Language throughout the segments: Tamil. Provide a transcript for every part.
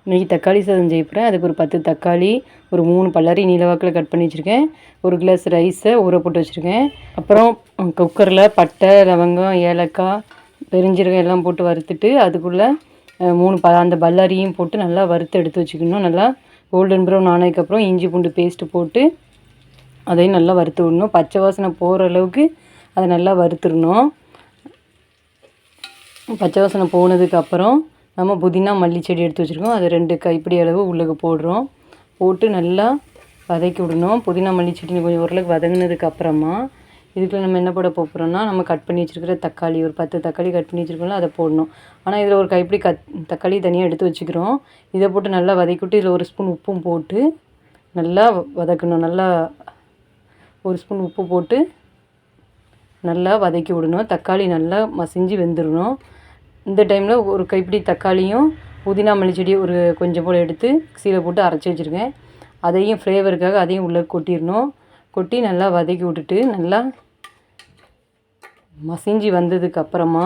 இன்றைக்கி தக்காளி சாதம் செய்ய போகிறேன். அதுக்கு ஒரு 10 தக்காளி, ஒரு 3 பல்லாரி நீளவாக்கில் கட் பண்ணி வச்சுருக்கேன். ஒரு கிளாஸ் ரைஸை ஊற போட்டு வச்சுருக்கேன். அப்புறம் குக்கரில் பட்டை, லவங்கம், ஏலக்காய், பெருஞ்சீரகம் எல்லாம் போட்டு வறுத்துட்டு அதுக்குள்ளே 3 அந்த பல்லாரியும் போட்டு நல்லா வறுத்து எடுத்து வச்சுக்கணும். நல்லா கோல்டன் ப்ரௌன் ஆனதுக்கப்புறம் இஞ்சி பூண்டு பேஸ்ட்டு போட்டு அதையும் நல்லா வறுத்து விடணும். பச்சை வாசனை போகிற அளவுக்கு அதை நல்லா வறுத்துடணும். பச்சை வாசனை போனதுக்கப்புறம் நம்ம புதினா மல்லி செடி எடுத்து வச்சுருக்கோம். அது 2 கைப்பிடி அளவு உள்ளுக்கு போடுறோம். போட்டு நல்லா வதக்கி விடணும். புதினா மல்லி செடி கொஞ்சம் ஓரளவுக்கு வதங்கினதுக்கப்புறமா இதுக்குள்ள நம்ம என்ன போட போகிறோம்னா, நம்ம கட் பண்ணி வச்சுருக்கிற தக்காளி ஒரு 10 தக்காளி கட் பண்ணி வச்சுருக்கோம்ல, அதை போடணும். ஆனால் இதில் ஒரு கைப்பிடி தக்காளி தனியாக எடுத்து வச்சுக்கிறோம். இதை போட்டு நல்லா வதக்கி விட்டு இதில் 1 ஸ்பூன் உப்பும் போட்டு நல்லா வதக்கணும். நல்லா 1 ஸ்பூன் உப்பு போட்டு நல்லா வதக்கி விடணும். தக்காளி நல்லா மசிஞ்சு வெந்துடணும். இந்த டைமில் ஒரு கைப்பிடி தக்காளியும் புதினா மல்லி செடி ஒரு கொஞ்சம் போல் எடுத்து மிக்ஸியில் போட்டு அரைச்சி வச்சுருக்கேன். அதையும் ஃப்ளேவருக்காக அதையும் உள்ளே கொட்டிடணும். கொட்டி நல்லா வதக்கி விட்டுட்டு நல்லா மசிஞ்சு வந்ததுக்கப்புறமா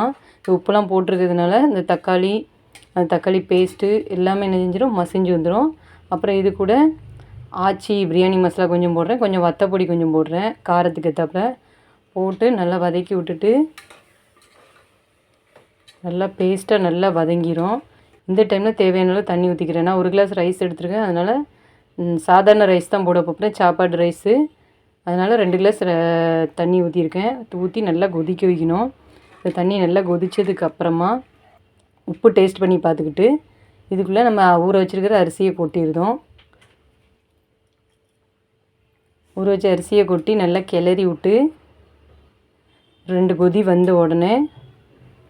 உப்புலாம் போட்டிருக்கிறதுனால இந்த அந்த தக்காளி பேஸ்ட்டு எல்லாமே என்ன செஞ்சிடும், மசிஞ்சு வந்துடும். அப்புறம் இது கூட ஆச்சி பிரியாணி மசாலா கொஞ்சம் போடுறேன், கொஞ்சம் வத்தப்பொடி கொஞ்சம் போடுறேன், காரத்துக்கு ஏற்றாப்புல போட்டு நல்லா வதக்கி விட்டுட்டு நல்லா பேஸ்ட்டாக நல்லா வதங்கிடும். இந்த டைமில் தேவையான அளவு தண்ணி ஊற்றிக்கிறேன். நான் 1 கிளாஸ் ரைஸ் எடுத்துருக்கேன். அதனால் சாதாரண ரைஸ் தான் போட போகிறேன், சாப்பாடு ரைஸு. அதனால் 2 கிளாஸ் தண்ணி ஊற்றிருக்கேன். ஊற்றி நல்லா கொதிக்க வைக்கணும். இந்த தண்ணி நல்லா கொதித்ததுக்கப்புறமா உப்பு டேஸ்ட் பண்ணி பார்த்துக்கிட்டு இதுக்குள்ளே நம்ம ஊற வச்சுருக்கிற அரிசியை கொட்டிடுதோம். ஊற வச்ச அரிசியை கொட்டி நல்லா கிளறி விட்டு 2 கொதி வந்த உடனே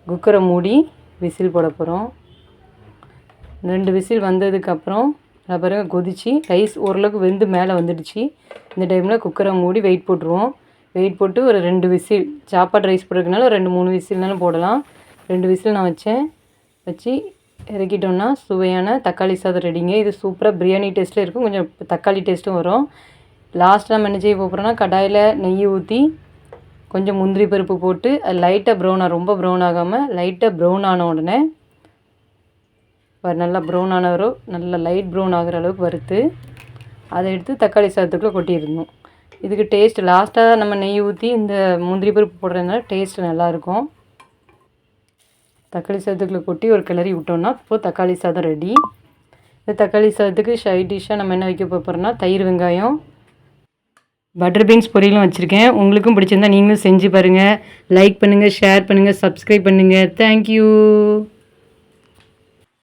குக்கரை மூடி விசில் போட போகிறோம். 2 விசில் வந்ததுக்கப்புறம் அப்புறம் கொதித்து ரைஸ் ஓரளவுக்கு வெந்து மேலே வந்துடுச்சு. இந்த டைமில் குக்கரை மூடி வெயிட் போட்டுருவோம். வெயிட் போட்டு ஒரு 2 விசில், சாப்பாடு ரைஸ் போடுறதுனால 2-3 விசில்னாலும் போடலாம். 2 விசில் நான் வச்சு இறக்கிட்டோன்னா சுவையான தக்காளி சாதம் ரெடிங்க. இது சூப்பராக பிரியாணி டேஸ்ட்டில் இருக்கும், கொஞ்சம் தக்காளி டேஸ்ட்டும் வரும். லாஸ்ட்டாக நம்ம என்ன செய்ய போகிறோன்னா, கடாயில் நெய் ஊற்றி கொஞ்சம் முந்திரி பருப்பு போட்டு அது லைட்டாக ரொம்ப ப்ரௌன் ஆகாமல் லைட்டாக ப்ரௌன் ஆன உடனே நல்லா ப்ரௌன் நல்லா லைட் ப்ரௌன் ஆகிற அளவுக்கு வறுத்து அதை எடுத்து தக்காளி சாதத்துக்குள்ளே கொட்டிடணும். இதுக்கு டேஸ்ட் லாஸ்ட்டாக நம்ம நெய் ஊற்றி இந்த முந்திரி பருப்பு போடுறதுனால டேஸ்ட் நல்லாயிருக்கும். தக்காளி சாதத்துக்குள்ளே கொட்டி ஒரு கிளறி விட்டோம்னா இப்போது தக்காளி சாதம் ரெடி. இந்த தக்காளி சாதத்துக்கு சைட் டிஷ்ஷாக நம்ம என்ன வைக்க போகிறோம்னா, தயிர் வெங்காயம் பட்டர் பீன்ஸ் பொரியலும் வச்சுருக்கேன். உங்களுக்கும் பிடிச்சிருந்தா நீங்களும் செஞ்சு பாருங்கள். லைக் பண்ணுங்கள், ஷேர் பண்ணுங்கள், சப்ஸ்கிரைப் பண்ணுங்கள். தேங்க்யூ.